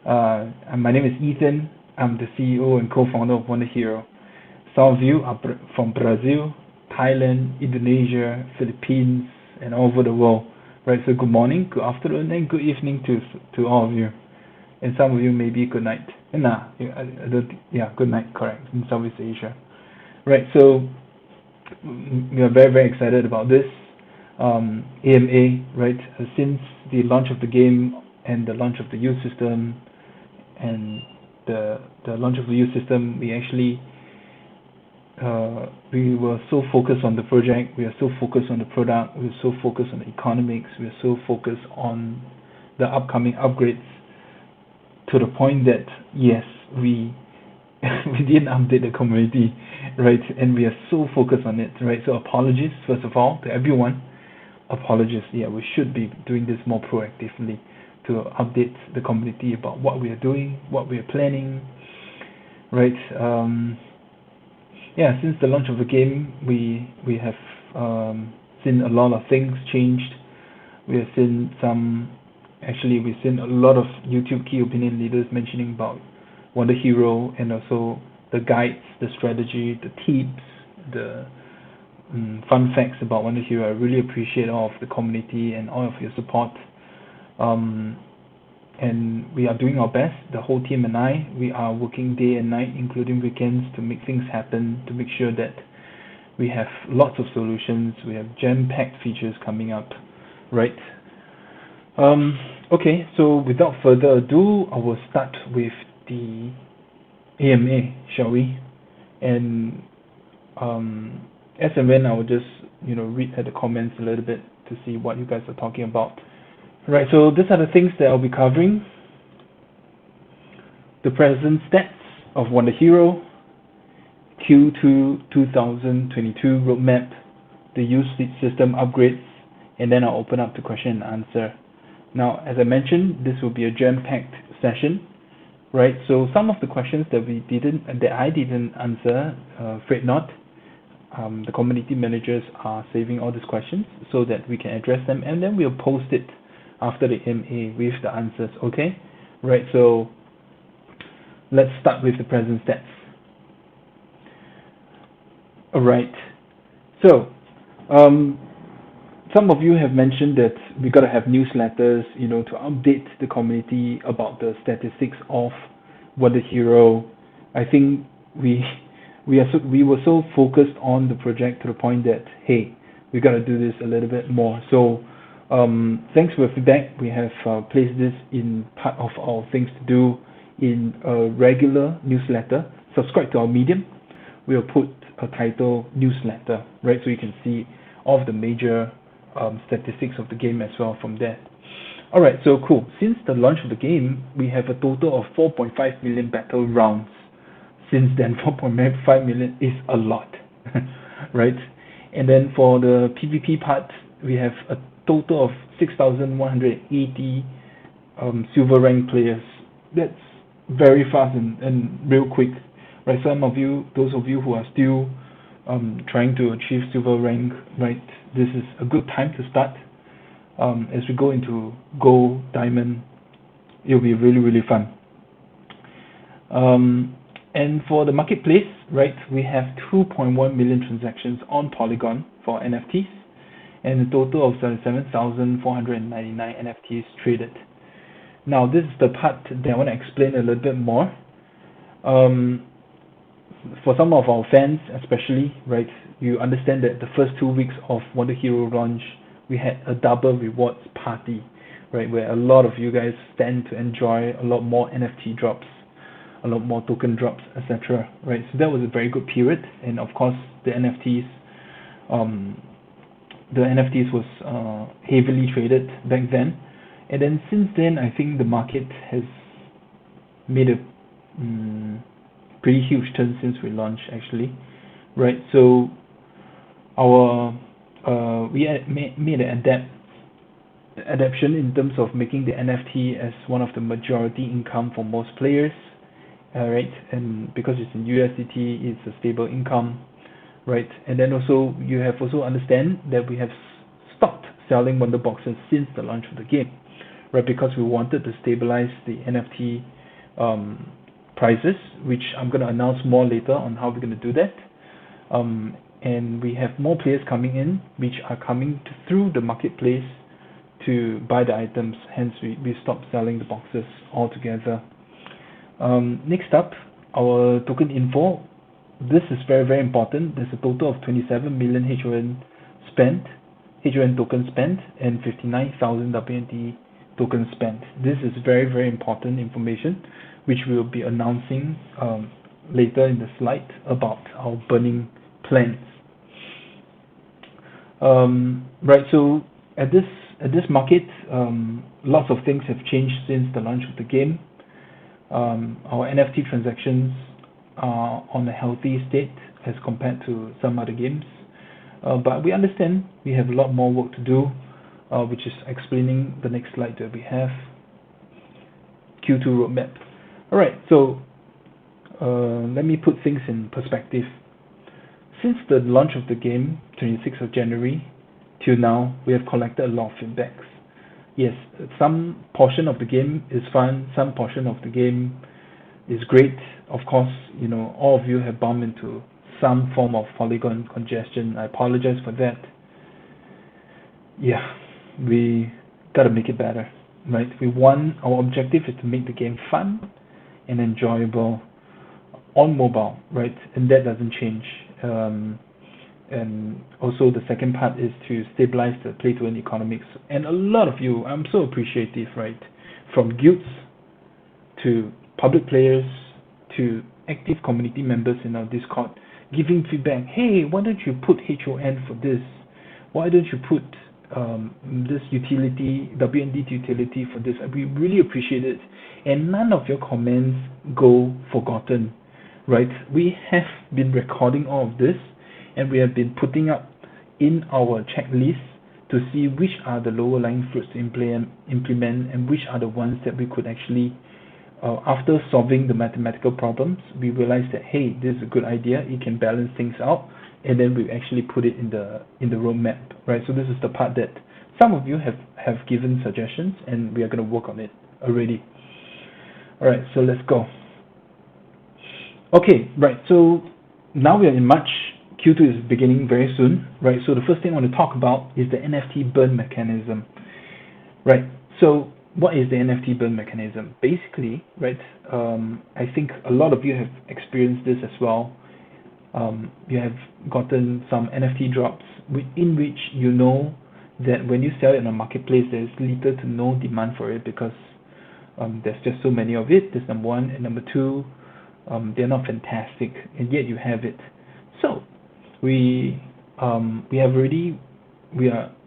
My name is Ethan. I'm the CEO and co-founder of WonderHero. Some of you are from Brazil, Thailand, Indonesia, Philippines, and all over the world. Right, so good morning, good afternoon, and good evening to all of you. And some of you maybe good night. Nah, I don't. Yeah, good night, correct, in Southeast Asia. Right, so we are very very excited about this AMA. Right, since the launch of the game and the launch of the youth system and the launch of the youth system, we were so focused on the project, we are so focused on the product, we are so focused on the economics, we are so focused on the upcoming upgrades, to the point that yes, we we didn't update the community, right? And we are so focused on it, right? So apologies first of all to everyone. Apologies. Yeah, we should be doing this more proactively to update the community about what we are doing, what we are planning, right? Yeah, since the launch of the game, we have seen a lot of things changed. We have seen we've seen a lot of YouTube key opinion leaders mentioning about WonderHero, and also the guides, the strategy, the tips, the fun facts about WonderHero. I really appreciate all of the community and all of your support. And we are doing our best, the whole team and I. We are working day and night, including weekends, to make things happen, to make sure that we have lots of solutions, we have jam-packed features coming up, right? Okay, so without further ado, I will start with the AMA, shall we? And as and when, I will just read at the comments a little bit to see what you guys are talking about. Right, so these are the things that I'll be covering. The present stats of WonderHero, Q2 2022 roadmap, the use system upgrades, and then I'll open up to question and answer. Now, as I mentioned, this will be a jam-packed session, right? So some of the questions that I didn't answer, fret not. The community managers are saving all these questions so that we can address them, and then we'll post it after the MA with the answers, okay? Right, so let's start with the present stats. Alright, so some of you have mentioned that we gotta have newsletters, to update the community about the statistics of WonderHero. I think we were so focused on the project to the point that, hey, we gotta do this a little bit more. So thanks for the feedback. We have placed this in part of our things to do in a regular newsletter. Subscribe to our Medium. We'll put a title newsletter, right? So you can see all of the major statistics of the game as well from there. Alright, so cool. Since the launch of the game, we have a total of 4.5 million battle rounds. Since then, 4.5 million is a lot, right? And then for the PvP part, we have a total of 6,180 silver rank players. That's very fast and real quick, right? Those of you who are still trying to achieve silver rank, right? This is a good time to start. As we go into gold, diamond, it'll be really really fun. And for the marketplace, right, we have 2.1 million transactions on Polygon for NFTs, and a total of 77,499 NFTs traded. Now, this is the part that I want to explain a little bit more. For some of our fans, especially, right, you understand that the first 2 weeks of WonderHero launch, we had a double rewards party, right, where a lot of you guys stand to enjoy a lot more NFT drops, a lot more token drops, etc. Right, so that was a very good period, and of course the NFTs was heavily traded back then, and then since then I think the market has made a pretty huge turn since we launched actually, right? So we made an adaptation in terms of making the NFT as one of the majority income for most players, right? And because it's in USDT, it's a stable income, right? And then also you have also understand that we have stopped selling wonder boxes since the launch of the game, right? Because we wanted to stabilize the NFT prices, which I'm going to announce more later on how we're going to do that. And we have more players coming in, which are coming through the marketplace to buy the items. Hence, we stopped selling the boxes altogether. Next up, our token info. This is very, very important. There's a total of 27 million HON tokens spent, and 59,000 WNT tokens spent. This is very, very important information, which we'll be announcing later in the slide about our burning plans. Right, so at this market, lots of things have changed since the launch of the game. Our NFT transactions are on a healthy state as compared to some other games, but we understand we have a lot more work to do, which is explaining the next slide that we have. Q2 roadmap. Alright, so let me put things in perspective. Since the launch of the game, 26th of January, till now, we have collected a lot of feedbacks. Yes, some portion of the game is fun, some portion of the game is great. Of course, you know, all of you have bumped into some form of polygon congestion. I apologize for that. Yeah, we gotta make it better, right? Our objective is to make the game fun and enjoyable on mobile, right? And that doesn't change. And also the second part is to stabilize the play to earn economics. And a lot of you, I'm so appreciative, right? From guilds to public players to active community members in our Discord, giving feedback. Hey, why don't you put HON for this? Why don't you put this utility, WND utility for this? We really appreciate it. And none of your comments go forgotten, right? We have been recording all of this, and we have been putting up in our checklist to see which are the lower lying fruits to implement and which are the ones that we could actually, after solving the mathematical problems, we realized that, hey, this is a good idea, it can balance things out, and then we actually put it in the roadmap, right? So this is the part that some of you have given suggestions, and we are going to work on it already. All right, so let's go. Okay, right, so now we are in March. Q2 is beginning very soon, right? So the first thing I want to talk about is the NFT burn mechanism, right? So what is the NFT burn mechanism? Basically, right, I think a lot of you have experienced this as well. You have gotten some NFT drops in which you know that when you sell it in a marketplace, there's little to no demand for it because there's just so many of it. That's number one. And number two, they're not fantastic, and yet you have it. So we are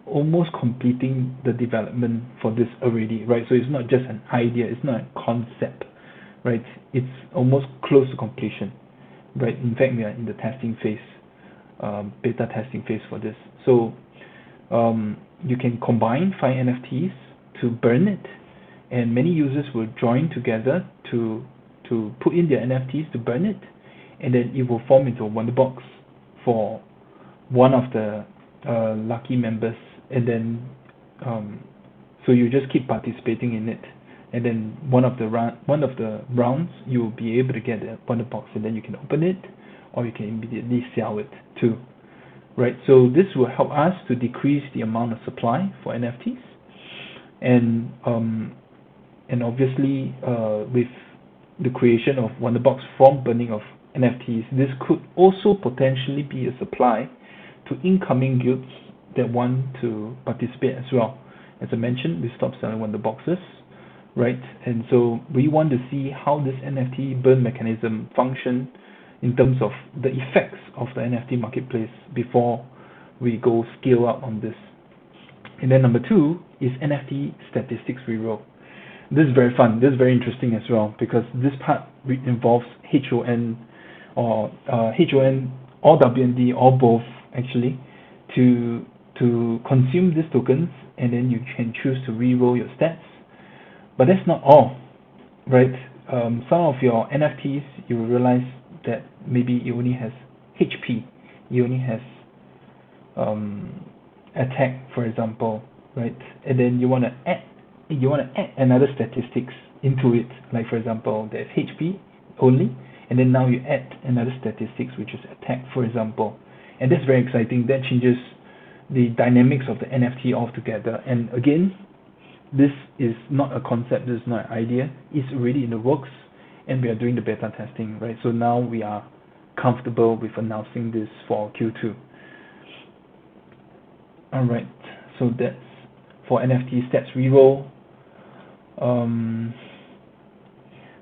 almost completing the development for this already, right? So it's not just an idea, it's not a concept, right? It's almost close to completion, right? In fact, we are in the testing phase, beta testing phase for this. So you can combine 5 NFTs to burn it, and many users will join together to put in their NFTs to burn it, and then it will form into a Wonderbox for one of the lucky members, and then so you just keep participating in it, and then one of the rounds you will be able to get a Wonderbox, and then you can open it, or you can immediately sell it too, right? So this will help us to decrease the amount of supply for NFTs, and obviously with the creation of Wonderbox from burning of NFTs, this could also potentially be a supply to incoming guilds that want to participate as well. As I mentioned, we stopped selling Wonderboxes, right? And so we want to see how this NFT burn mechanism function in terms of the effects of the NFT marketplace before we go scale up on this. And then number 2 is NFT statistics reroll. This is very fun. This is very interesting as well because this part involves HON or WND or both actually to consume these tokens, and then you can choose to re-roll your stats. But that's not all, right? Some of your NFTs, you will realize that maybe it only has HP, it only has attack, for example, right? And then you want to add you want to add another statistics into it, like for example, there's HP only, and then now you add another statistics, which is attack, for example. And that's very exciting. That changes the dynamics of the NFT altogether. And again, this is not a concept, this is not an idea. It's already in the works, and we are doing the beta testing, right? So now we are comfortable with announcing this for Q2. All right, so that's for NFT stats reroll.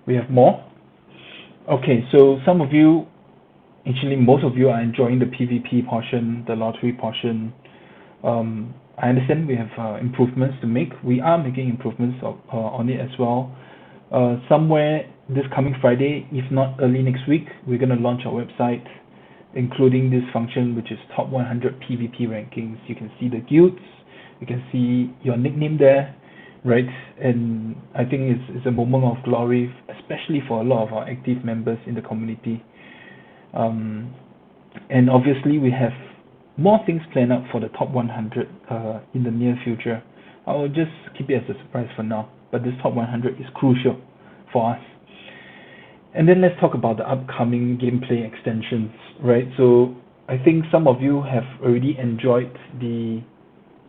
We have more. Okay, so some of you, actually most of you, are enjoying the PvP portion, the lottery portion. I understand we have improvements to make. We are making improvements on it as well. Somewhere this coming Friday, if not early next week, we're going to launch our website, including this function, which is top 100 PvP rankings. You can see the guilds, you can see your nickname there, right? And I think it's a moment of glory, especially for a lot of our active members in the community. And obviously we have more things planned out for the top 100 in the near future. I will just keep it as a surprise for now, but this top 100 is crucial for us. And then let's talk about the upcoming gameplay extensions, right? So I think some of you have already enjoyed the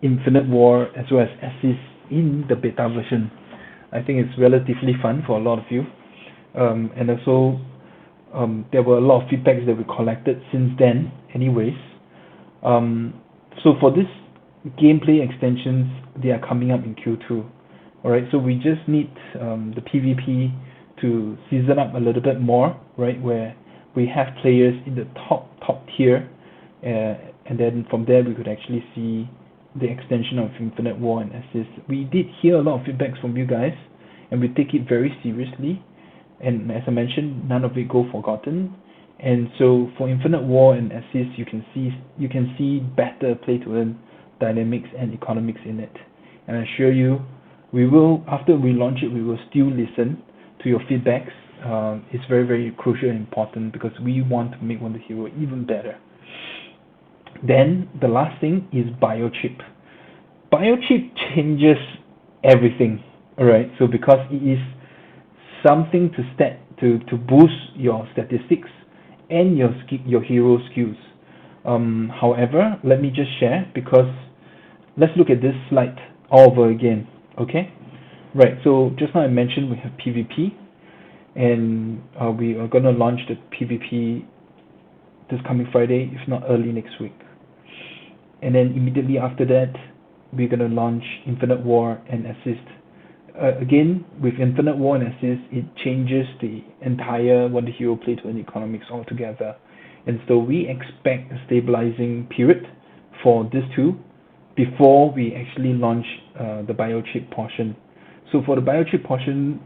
Infinite War as well as Assist in the beta version. I think it's relatively fun for a lot of you. And also there were a lot of feedbacks that we collected since then anyways. So for this gameplay extensions, they are coming up in Q2. Alright, so we just need the PvP to season up a little bit more, right, where we have players in the top tier, and then from there we could actually see the extension of Infinite War and Assist. We did hear a lot of feedbacks from you guys, and we take it very seriously, and as I mentioned, none of it go forgotten. And so for Infinite War and Assist, you can see better play to earn dynamics and economics in it. And I assure you, we will, after we launch it, we will still listen to your feedbacks. It's very, very crucial and important because we want to make WonderHero even better. Then the last thing is Biochip. Biochip changes everything, alright? So because it is something to boost your statistics and your hero skills. However, let me just share, because let's look at this slide all over again. Okay, right, so just now I mentioned we have PvP, and we are going to launch the PvP this coming Friday, if not early next week. And then immediately after that, we're going to launch Infinite War and Assist. Again, with Infinite War and Assist, it changes the entire WonderHero play to earn economics altogether. And so we expect a stabilizing period for these two before we actually launch the Biochip portion. So for the Biochip portion,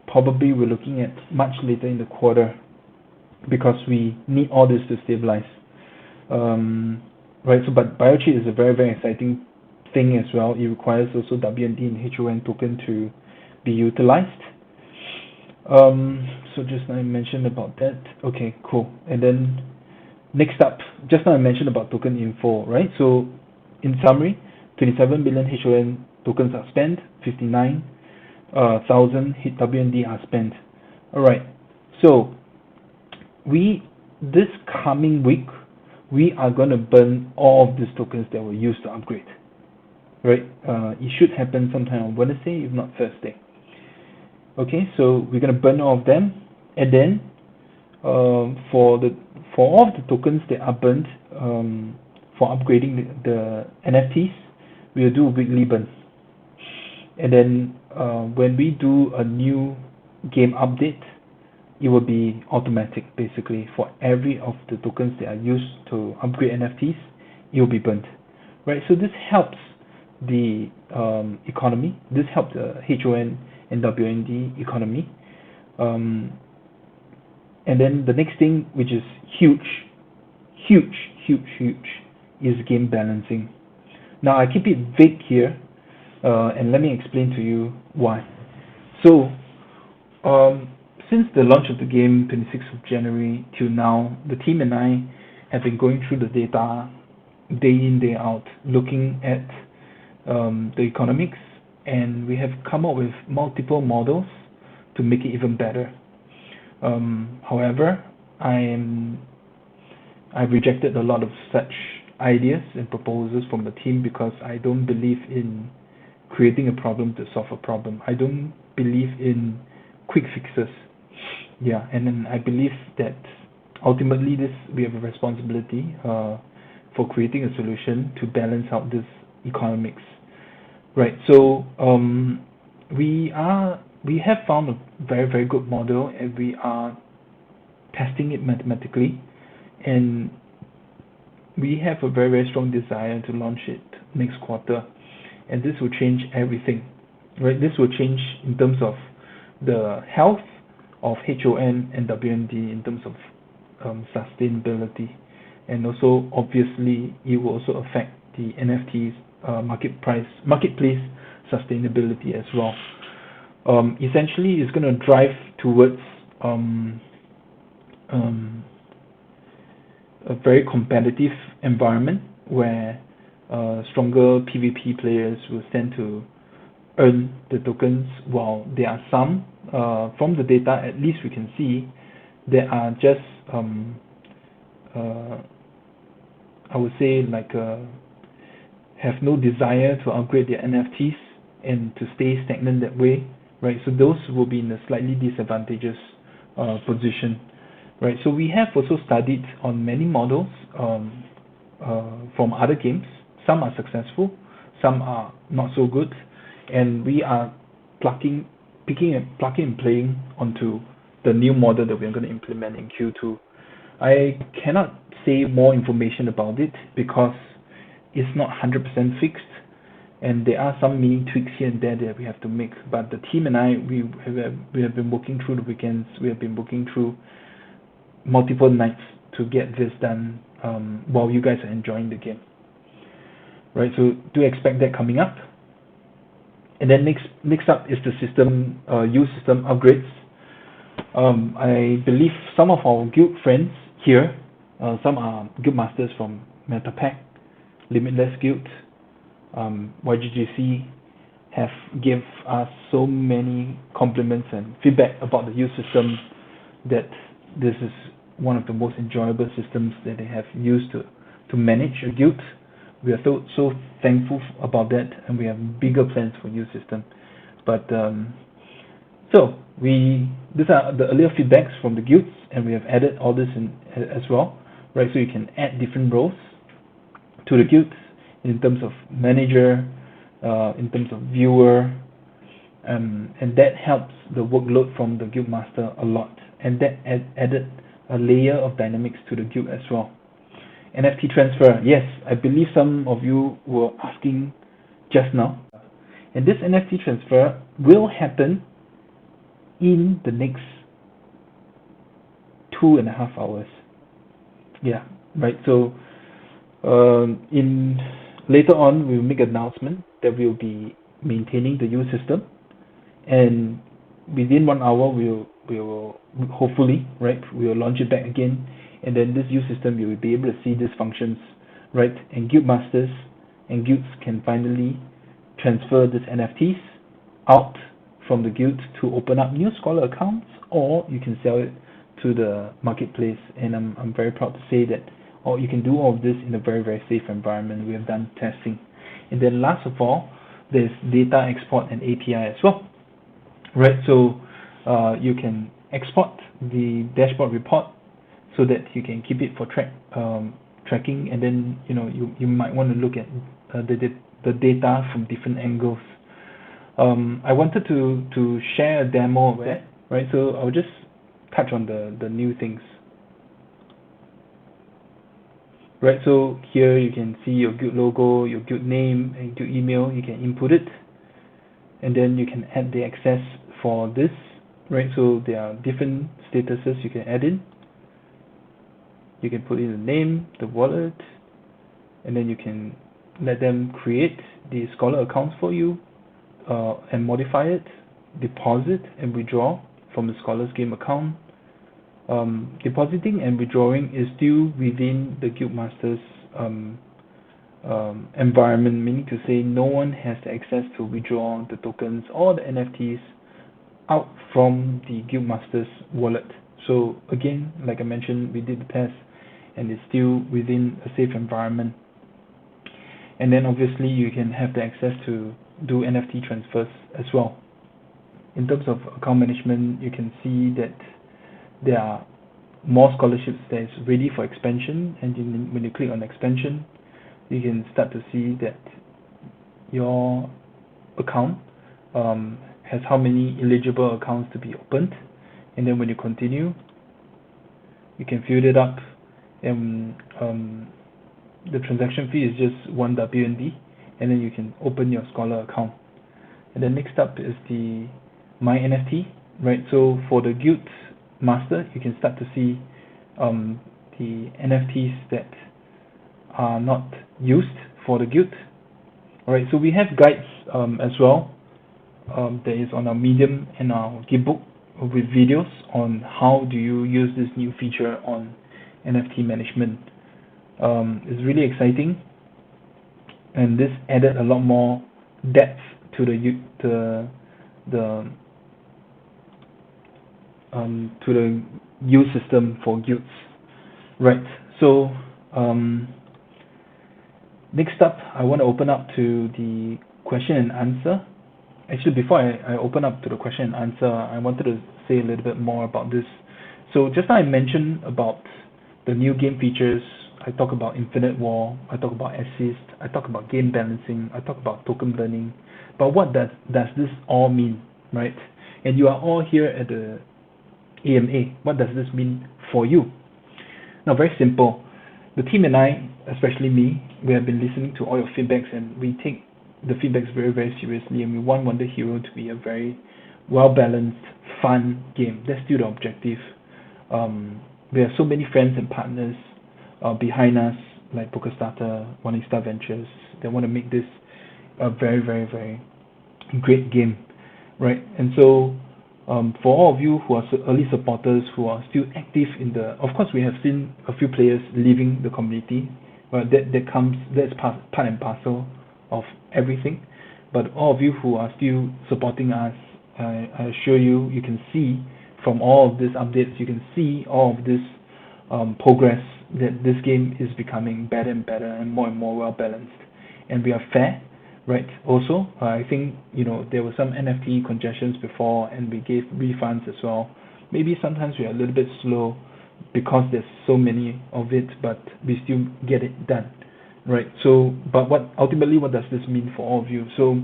probably we're looking at much later in the quarter, because we need all this to stabilize. Right, so but Biochip is a very, very exciting thing as well. It requires also WND and HON token to be utilized. So just now I mentioned about that. Okay, cool. And then next up, just now I mentioned about token info, right? So in summary, 27 billion HON tokens are spent, 59,000 hit WND are spent. Alright, so this coming week, we are going to burn all of these tokens that were used to upgrade. Right? It should happen sometime on Wednesday, if not Thursday. Okay, so we're going to burn all of them, and then for all of the tokens that are burnt for upgrading the NFTs, we'll do a weekly burn. And then when we do a new game update, it will be automatic. Basically, for every of the tokens that are used to upgrade NFTs, it will be burnt. Right? So this helps the economy. This helps the HON and WND economy. And then the next thing, which is huge, is game balancing. Now I keep it vague here, and let me explain to you why. So since the launch of the game, 26th of January till now, the team and I have been going through the data day in, day out, looking at the economics and we have come up with multiple models to make it even better. However, I've rejected a lot of such ideas and proposals from the team because I don't believe in creating a problem to solve a problem. I don't believe in quick fixes. Yeah, and then I believe that ultimately we have a responsibility for creating a solution to balance out this economics. Right. So we have found a very, very good model, and we are testing it mathematically, and we have a very, very strong desire to launch it next quarter, and this will change everything. Right. This will change in terms of the health of HON and WND in terms of sustainability, and also obviously it will also affect the NFTs marketplace sustainability as well. Essentially, it's going to drive towards a very competitive environment where stronger PvP players will stand to earn the tokens, while there are some from the data, at least we can see, there are just I would say like have no desire to upgrade their NFTs and to stay stagnant that way, right? So those will be in a slightly disadvantageous position, right? So we have also studied on many models from other games. Some are successful, some are not so good, and we are plugging and playing onto the new model that we're going to implement in Q2. I cannot say more information about it because it's not 100% fixed, and there are some mini tweaks here and there that we have to make. But the team and I, we have been working through the weekends. We have been working through multiple nights to get this done while you guys are enjoying the game. Right, so do expect that coming up. And then next up is the system use system upgrades. I believe some of our guild friends here, some are guild masters from MetaPack, Limitless Guild, YGGC, have give us so many compliments and feedback about the use system, that this is one of the most enjoyable systems that they have used to manage a guild. We are so thankful about that, and we have bigger plans for use system. But so these are the earlier feedbacks from the guilds, and we have added all this in as well, right? So you can add different roles to the guilds in terms of manager, in terms of viewer, and that helps the workload from the guild master a lot, and that added a layer of dynamics to the guild as well. NFT transfer, yes, I believe some of you were asking just now, and this NFT transfer will happen in the next 2.5 hours. Yeah, right. So in later on, we'll make an announcement that we'll be maintaining the use system, and within 1 hour, we will hopefully, right, we will launch it back again, and then this use system, you will be able to see these functions, right, and guild masters and guilds can finally transfer these NFTs out from the guild to open up new scholar accounts, or you can sell it to the marketplace. And I'm very proud to say that you can do all of this in a very, very safe environment. We have done testing. And then last of all, there's data export and API as well, right? So you can export the dashboard report so that you can keep it for tracking, and then you might want to look at the data from different angles. I wanted to share a demo of that, right? So I'll just touch on the new things. Right, so here you can see your guild logo, your guild name, and guild email. You can input it, and then you can add the access for this, right? So there are different statuses you can add in. You can put in the name, the wallet, and then you can let them create the scholar accounts for you and modify it, deposit and withdraw from the Scholars Game account. Depositing and withdrawing is still within the guild master's environment, meaning to say no one has the access to withdraw the tokens or the NFTs out from the Guildmaster's wallet. So again, like I mentioned, we did the test and it's still within a safe environment. And then obviously you can have the access to do NFT transfers as well. In terms of account management, you can see that there are more scholarships that is ready for expansion, and when you click on expansion, you can start to see that your account has how many eligible accounts to be opened, and then when you continue, you can fill it up, and the transaction fee is just 1 WND, and then you can open your Scholar account. And then next up is the My NFT, right? So for the Guild Master, you can start to see the NFTs that are not used for the guild. Alright, so we have guides as well that is on our Medium and our Gitbook with videos on how do you use this new feature on NFT management. It's really exciting, and this added a lot more depth to the use system for guilds. Right. So next up, I want to open up to the question and answer. Actually, before I open up to the question and answer, I wanted to say a little bit more about this. So just now I mentioned about the new game features. I talk about infinite war, I talk about assist, I talk about game balancing, I talk about token burning. But what does this all mean, right? And you are all here at the AMA. What does this mean for you? Now, very simple. The team and I, especially me, we have been listening to all your feedbacks, and we take the feedbacks very, very seriously, and we want WonderHero to be a very well-balanced, fun game. That's still the objective. We have so many friends and partners behind us, like PokerStarter, Morningstar Ventures. They want to make this a very, very, very great game, right? And so for all of you who are early supporters, who are still active in the, of course we have seen a few players leaving the community, but that's part and parcel of everything. But all of you who are still supporting us, I assure you, you can see from all of these updates, you can see all of this progress, that this game is becoming better and better and more well balanced, and we are fair, right? Also, I think there were some NFT congestions before, and we gave refunds as well. Maybe sometimes we are a little bit slow because there's so many of it, but we still get it done, right? So, but ultimately what does this mean for all of you? So,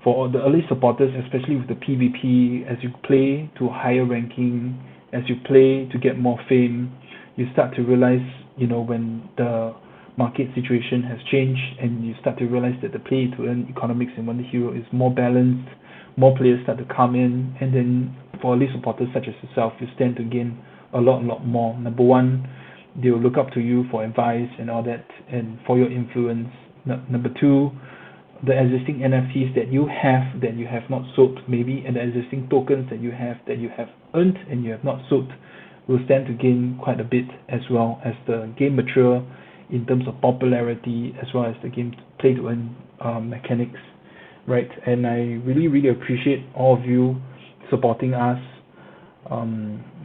for all the early supporters, especially with the PvP, as you play to higher ranking, as you play to get more fame, you start to realize, when the market situation has changed, and you start to realize that the play to earn economics in WonderHero is more balanced, more players start to come in, and then for early supporters such as yourself, you stand to gain a lot more. Number one, they will look up to you for advice and all that, and for your influence. Number two, the existing NFTs that you have not sold, maybe, and the existing tokens that you have earned and you have not sold, will stand to gain quite a bit, as well as the game mature in terms of popularity, as well as the game play to earn mechanics, right? And I really appreciate all of you supporting us.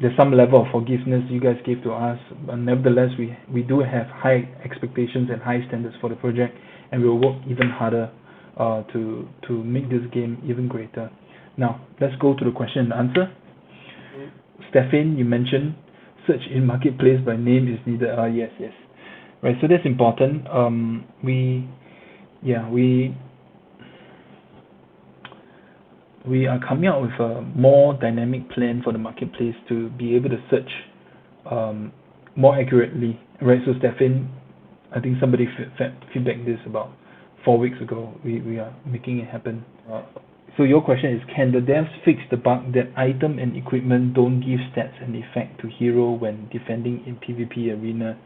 There's some level of forgiveness you guys gave to us, but nevertheless we do have high expectations and high standards for the project, and we'll work even harder to make this game even greater. Now let's go to the question and answer. Stefan, you mentioned search in marketplace by name is needed. Yes, right. So that's important. We are coming out with a more dynamic plan for the marketplace to be able to search more accurately, right? So Stefan, I think somebody feedback this about 4 weeks ago. We are making it happen. So your question is, can the devs fix the bug that item and equipment don't give stats and effect to hero when defending in PvP arena?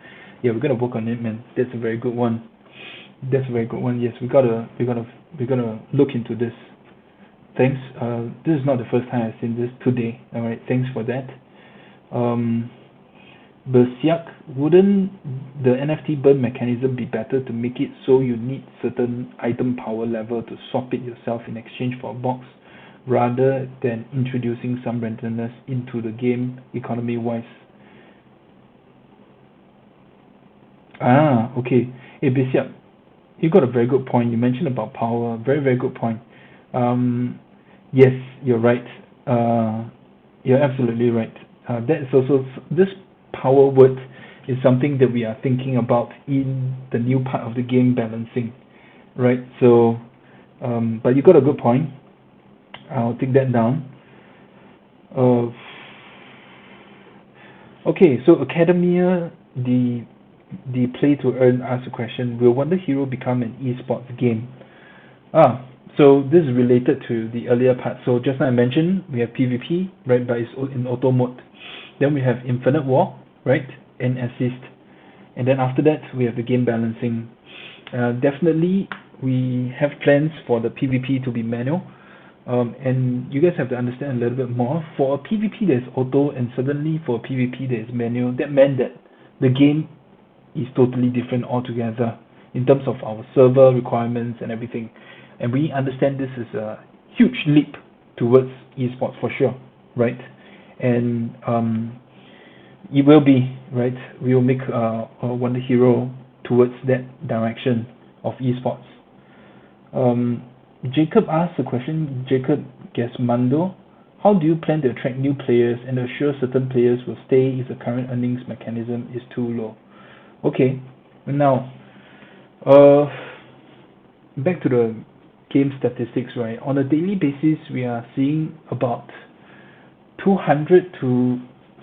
Yeah, we're gonna work on it, man. That's a very good one. Yes, we gotta look into this. Thanks. This is not the first time I've seen this today. All right, thanks for that. Bersiak, wouldn't the NFT burn mechanism be better to make it so you need certain item power level to swap it yourself in exchange for a box, rather than introducing some randomness into the game economy wise? Ah, okay. Hey, Bersiak, you got a very good point. You mentioned about power. Very, very good point. Um, yes, you're right. You're absolutely right. That is also this power word is something that we are thinking about in the new part of the game balancing, right? So, but you got a good point. I'll take that down. Uh, okay, so Academia, the play to earn asks a question: will WonderHero become an esports game? Ah, so this is related to the earlier part. So just now I mentioned we have PvP, right, but it's in auto mode. Then we have Infinite War, right, and Assist. And then after that, we have the game balancing. Definitely, we have plans for the PvP to be manual. And you guys have to understand a little bit more. For a PvP, there's auto, and suddenly for a PvP, there's manual. That meant that the game is totally different altogether in terms of our server requirements and everything. And we understand this is a huge leap towards esports for sure, right? And it will be, right? We will make a WonderHero towards that direction of esports. Um, Jacob asked a question. Jacob Gasmando, how do you plan to attract new players and assure certain players will stay if the current earnings mechanism is too low? Okay, now uh, back to the game statistics, right? On a daily basis, we are seeing about 200 to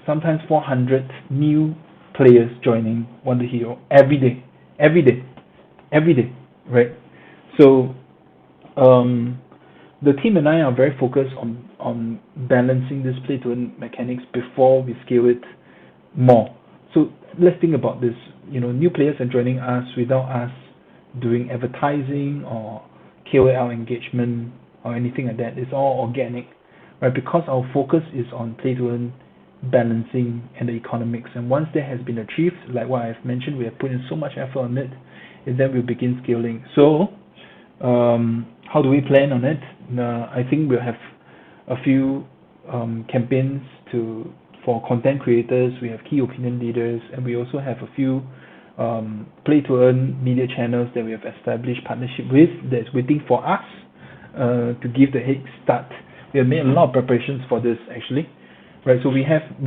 sometimes 400 new players joining WonderHero every day, every day, every day, right? So um, the team and I are very focused on balancing this play to earn mechanics before we scale it more. So let's think about this. New players are joining us without us doing advertising or KOL engagement or anything like that. It's all organic, right? Because our focus is on play to earn balancing and the economics. And once that has been achieved, like what I've mentioned, we have put in so much effort on it, and then we'll begin scaling. So how do we plan on it? I think we'll have a few campaigns for content creators. We have key opinion leaders, and we also have a few play to earn media channels that we have established partnership with that's waiting for us to give the head start. We have made a lot of preparations for this actually, right? So we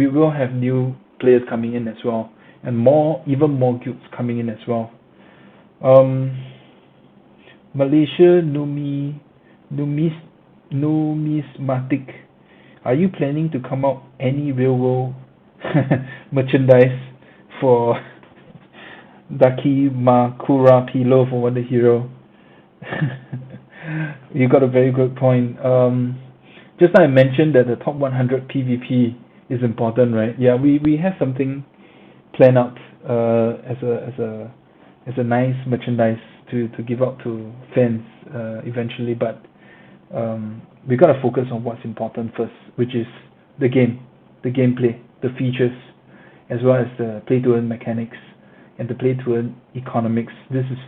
will have new players coming in as well, and even more guilds coming in as well. Um, Malaysia numismatic. Are you planning to come out any real world merchandise for Daki Makura Pillow for WonderHero? You got a very good point. Just now I mentioned that the top 100 PvP is important, right? Yeah, we have something planned out as a nice merchandise to give out to fans eventually, but we gotta focus on what's important first, which is the game, the gameplay, the features, as well as the play to earn mechanics and the play to earn economics. This is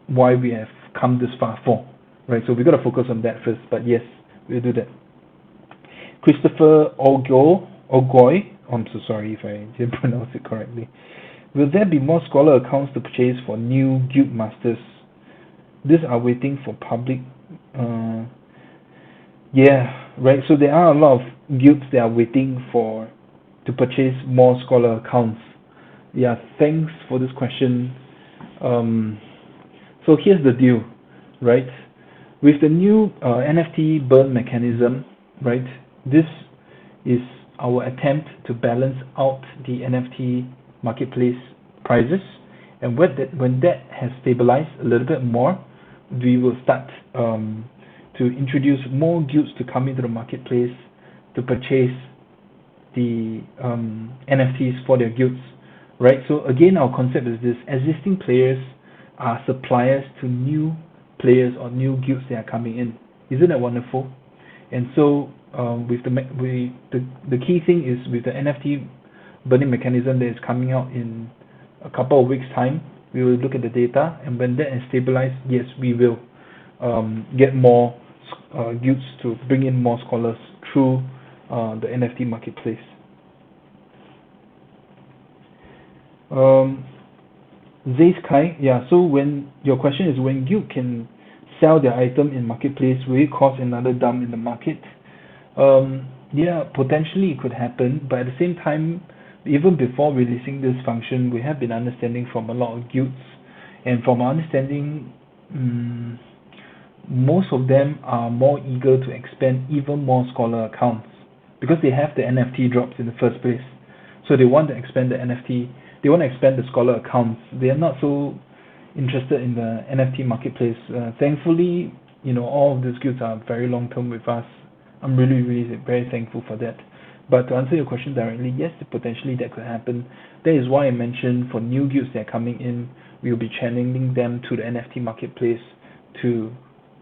why we have come this far for, right? So we gotta focus on that first. But yes, we'll do that. Christopher Ogoy, I'm so sorry if I didn't pronounce it correctly. Will there be more scholar accounts to purchase for new guild masters? These are waiting for public. Yeah, right. So there are a lot of guilds that are waiting to purchase more scholar accounts. Yeah, thanks for this question. So here's the deal, right? With the new NFT burn mechanism, right? This is our attempt to balance out the NFT marketplace prices, and when that has stabilized a little bit more, we will start to introduce more guilds to come into the marketplace to purchase the NFTs for their guilds, right? So again, our concept is this: existing players are suppliers to new players or new guilds that are coming in. Isn't that wonderful? And so with the key thing is with the NFT burning mechanism that is coming out in a couple of weeks time. We will look at the data, and when that is stabilized, yes, we will get more guilds to bring in more scholars through the NFT marketplace. Zays Kai, yeah, so when your question is when guild can sell their item in marketplace, will it cause another dump in the market? Yeah, potentially it could happen, but at the same time, even before releasing this function, we have been understanding from a lot of guilds, and from our understanding, most of them are more eager to expand even more scholar accounts because they have the NFT drops in the first place. So they want to expand the NFT, they want to expand the scholar accounts. They are not so interested in the NFT marketplace. Thankfully, all of these guilds are very long term with us. I'm really, really very thankful for that. But to answer your question directly, yes, potentially that could happen. That is why I mentioned for new guilds that are coming in, we will be channeling them to the NFT marketplace to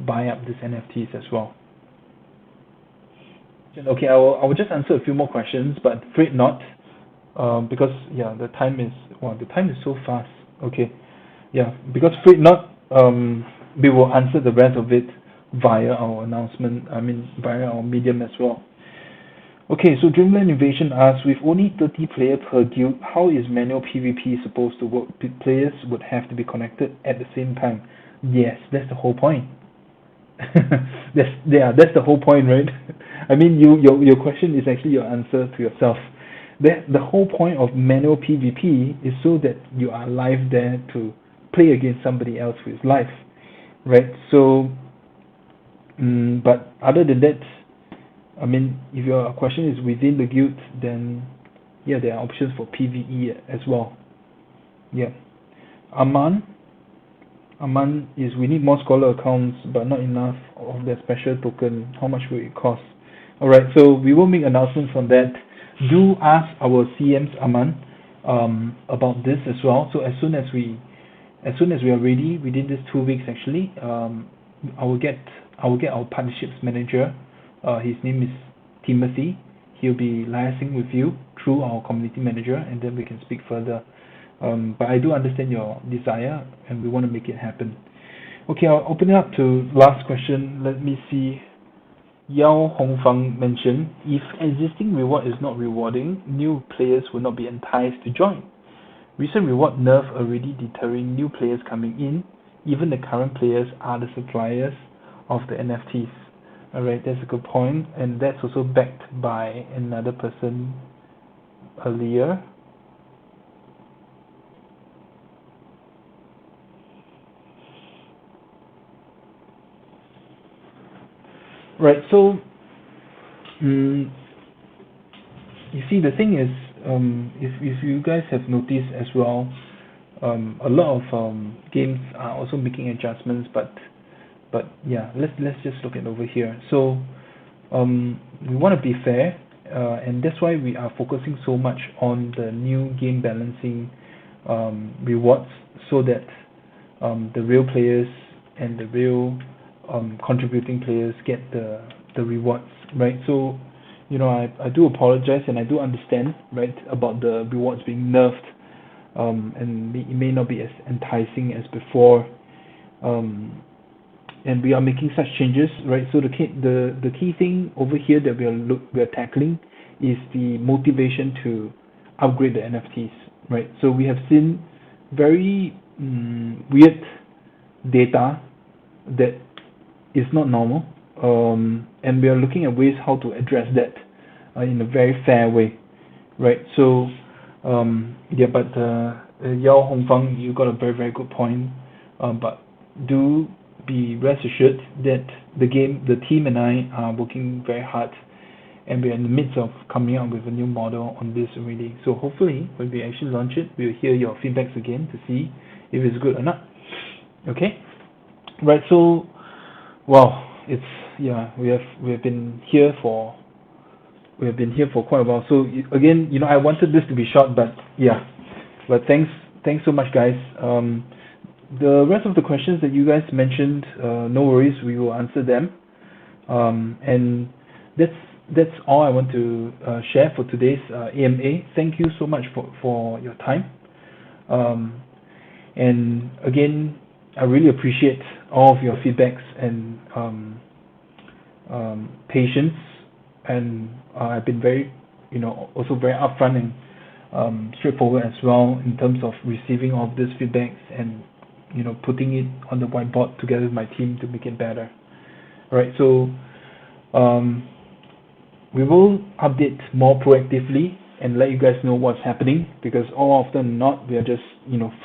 buy up these NFTs as well. Okay, I will just answer a few more questions, but afraid not, because yeah, the time is so fast. Okay, yeah, because afraid not, we will answer the rest of it via our announcement. Via our medium as well. Okay, so Dreamland Invasion asks, with only 30 players per guild, how is manual PvP supposed to work? Players would have to be connected at the same time. Yes, that's the whole point. That's the whole point, right? Your question is actually your answer to yourself. The whole point of manual PvP is so that you are live there to play against somebody else who is live, right? So, but other than that, if your question is within the guild, then yeah, there are options for PvE as well. Yeah. Aman is, we need more scholar accounts, but not enough of the special token. How much will it cost? Alright, so we will make announcements on that. Do ask our CMs, Aman, about this as well. So as soon as we are ready, within these 2 weeks actually, I will get our partnerships manager. His name is Timothy. He'll be liaising with you through our community manager, and then we can speak further. But I do understand your desire, and we want to make it happen. Okay, I'll open it up to last question. Let me see. Yao Hongfang mentioned, if existing reward is not rewarding, new players will not be enticed to join. Recent reward nerf already deterring new players coming in. Even the current players are the suppliers of the NFTs. Alright, that's a good point, and that's also backed by another person earlier. Right, so you see, the thing is, if you guys have noticed as well, a lot of games are also making adjustments, but yeah, let's just look at over here. So we want to be fair, and that's why we are focusing so much on the new game balancing rewards, so that the real players and the real contributing players get the rewards, right? So I do apologize, and I do understand, right, about the rewards being nerfed, and it may not be as enticing as before, and we are making such changes, right? So the key thing over here that we are tackling is the motivation to upgrade the NFTs, right? So we have seen very weird data that is not normal, and we are looking at ways how to address that in a very fair way, right? So but Yao Hongfang, you got a very, very good point, but do be rest assured that the team and I are working very hard, and we are in the midst of coming out with a new model on this already. So hopefully when we actually launch it, we'll hear your feedbacks again to see if it's good or not. Okay, right? So wow, we have been here for quite a while. So again, I wanted this to be short, but thanks so much, guys. The rest of the questions that you guys mentioned, no worries, we will answer them. And that's that's all I want to share for today's AMA. Thank you so much for your time. And again, I really appreciate all of your feedbacks and patience. And I've been very, also very upfront and straightforward as well in terms of receiving all of these feedbacks and putting it on the whiteboard together with my team to make it better. All right, so we will update more proactively and let you guys know what's happening, because all often than not we are just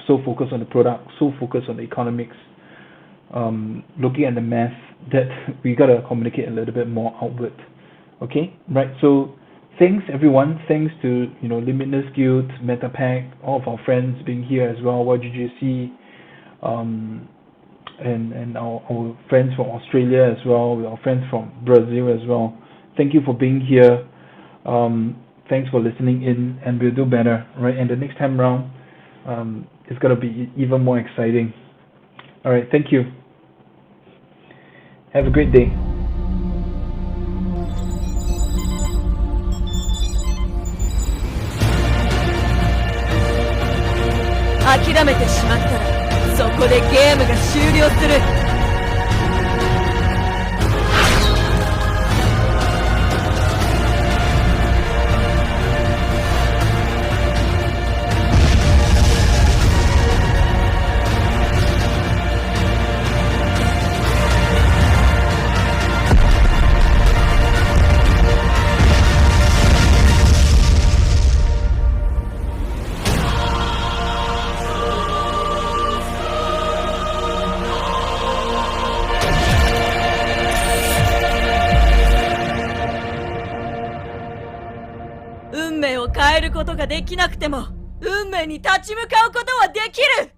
so focused on the product, so focused on the economics, looking at the math, that we gotta communicate a little bit more outward. Okay, right? So thanks everyone. Thanks to Limitless Guild, MetaPack, all of our friends being here as well, YGGC, and our friends from Australia as well, our friends from Brazil as well. Thank you for being here. Thanks for listening in, and we'll do better, right? And the next time around, it's gonna be even more exciting. All right, thank you. Have a great day. 諦めてしまったらそこでゲームが終了する。運命を変えることができなくても運命に立ち向かうことはできる。